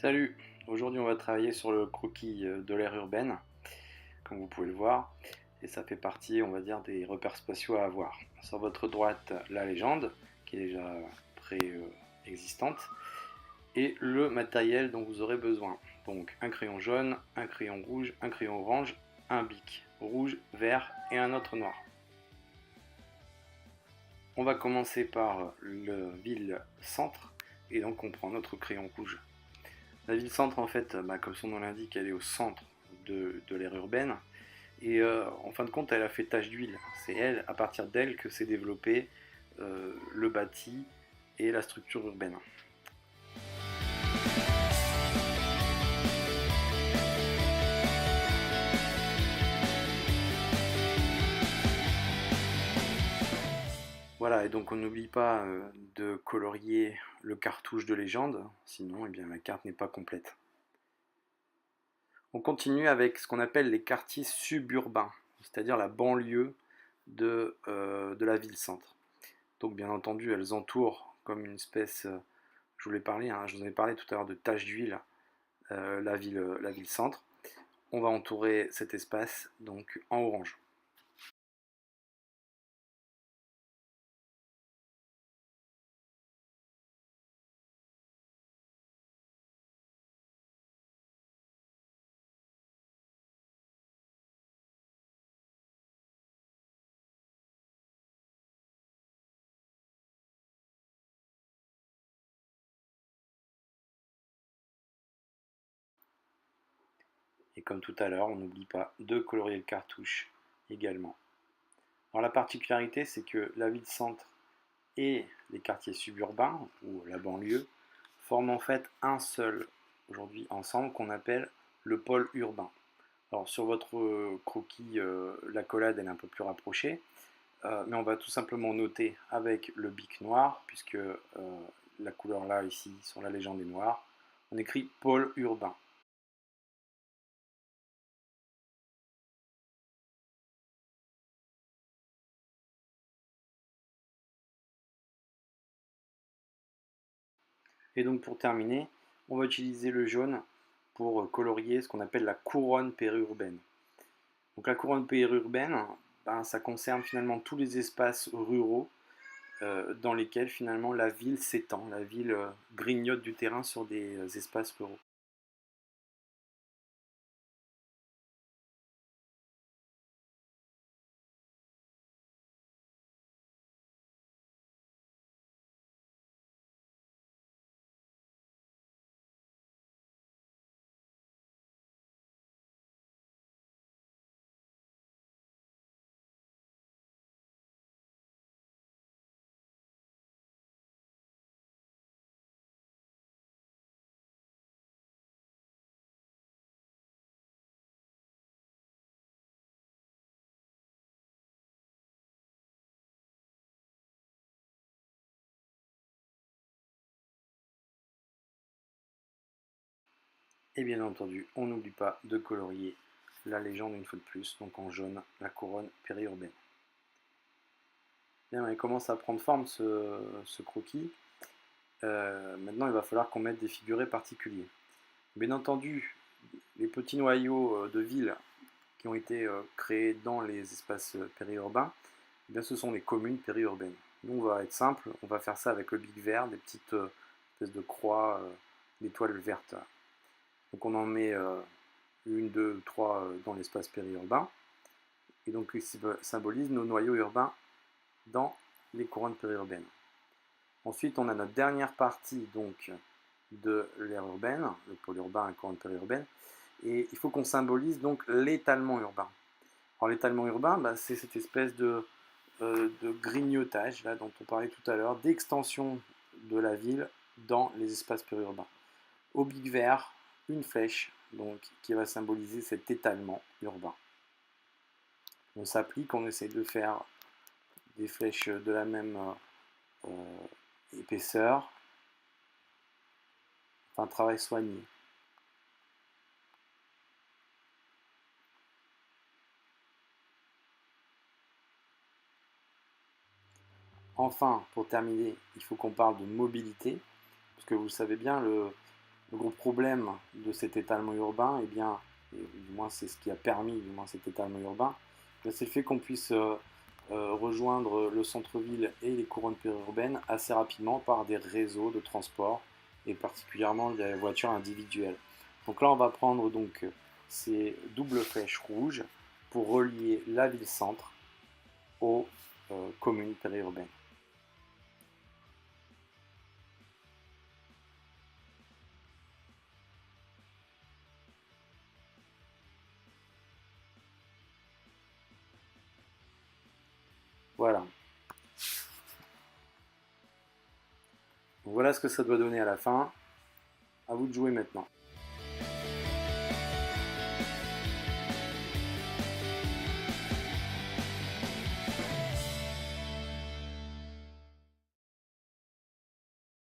Salut, aujourd'hui on va travailler sur le croquis de l'aire urbaine, comme vous pouvez le voir, et ça fait partie, on va dire, des repères spatiaux à avoir. Sur votre droite, la légende, qui est déjà préexistante, et le matériel dont vous aurez besoin. Donc un crayon jaune, un crayon rouge, un crayon orange, un bic rouge, vert et un autre noir. On va commencer par le ville-centre, et donc on prend notre crayon rouge. La ville-centre, en fait, comme son nom l'indique, elle est au centre de l'aire urbaine. Et en fin de compte, elle a fait tache d'huile. C'est elle, à partir d'elle, que s'est développé le bâti et la structure urbaine. Voilà, et donc on n'oublie pas de colorier le cartouche de légende, sinon eh bien, la carte n'est pas complète. On continue avec ce qu'on appelle les quartiers suburbains, c'est-à-dire la banlieue de la ville-centre. Donc bien entendu, elles entourent comme une espèce, je vous l'ai parlé, je vous en ai parlé tout à l'heure de tache d'huile, la ville centre. On va entourer cet espace donc en orange. Et comme tout à l'heure, on n'oublie pas de colorier le cartouche également. Alors la particularité, c'est que la ville centre et les quartiers suburbains, ou la banlieue, forment en fait un seul aujourd'hui ensemble qu'on appelle le pôle urbain. Alors sur votre croquis, l'accolade elle est un peu plus rapprochée, mais on va tout simplement noter avec le bic noir, puisque la couleur là ici sur la légende est noire, on écrit pôle urbain. Et donc pour terminer, on va utiliser le jaune pour colorier ce qu'on appelle la couronne périurbaine. Donc la couronne périurbaine, ça concerne finalement tous les espaces ruraux dans lesquels finalement la ville s'étend, la ville grignote du terrain sur des espaces ruraux. Et bien entendu, on n'oublie pas de colorier la légende une fois de plus, donc en jaune, la couronne périurbaine. Bien, il commence à prendre forme ce croquis. Maintenant, il va falloir qu'on mette des figurés particuliers. Bien entendu, les petits noyaux de ville qui ont été créés dans les espaces périurbains, eh bien, ce sont les communes périurbaines. Nous, on va être simple, on va faire ça avec le bic vert, des petites espèces de croix, d'étoiles vertes. Donc on en met une, deux, trois dans l'espace périurbain, et donc ils symbolisent nos noyaux urbains dans les couronnes périurbaines. Ensuite, on a notre dernière partie donc de l'aire urbaine, le pôle urbain et la couronne périurbaine, et il faut qu'on symbolise donc l'étalement urbain. Alors l'étalement urbain, c'est cette espèce de grignotage là, dont on parlait tout à l'heure, d'extension de la ville dans les espaces périurbains. Au bic vert, une flèche donc, qui va symboliser cet étalement urbain. On s'applique, on essaie de faire des flèches de la même épaisseur, enfin un travail soigné. Enfin, pour terminer, il faut qu'on parle de mobilité, parce que vous le savez bien, Le gros problème de cet étalement urbain, eh bien, et du moins c'est ce qui a permis du moins cet étalement urbain, c'est le fait qu'on puisse rejoindre le centre-ville et les couronnes périurbaines assez rapidement par des réseaux de transport et particulièrement des voitures individuelles. Donc là, on va prendre donc ces doubles flèches rouges pour relier la ville-centre aux communes périurbaines. Voilà. Donc voilà ce que ça doit donner à la fin. À vous de jouer maintenant.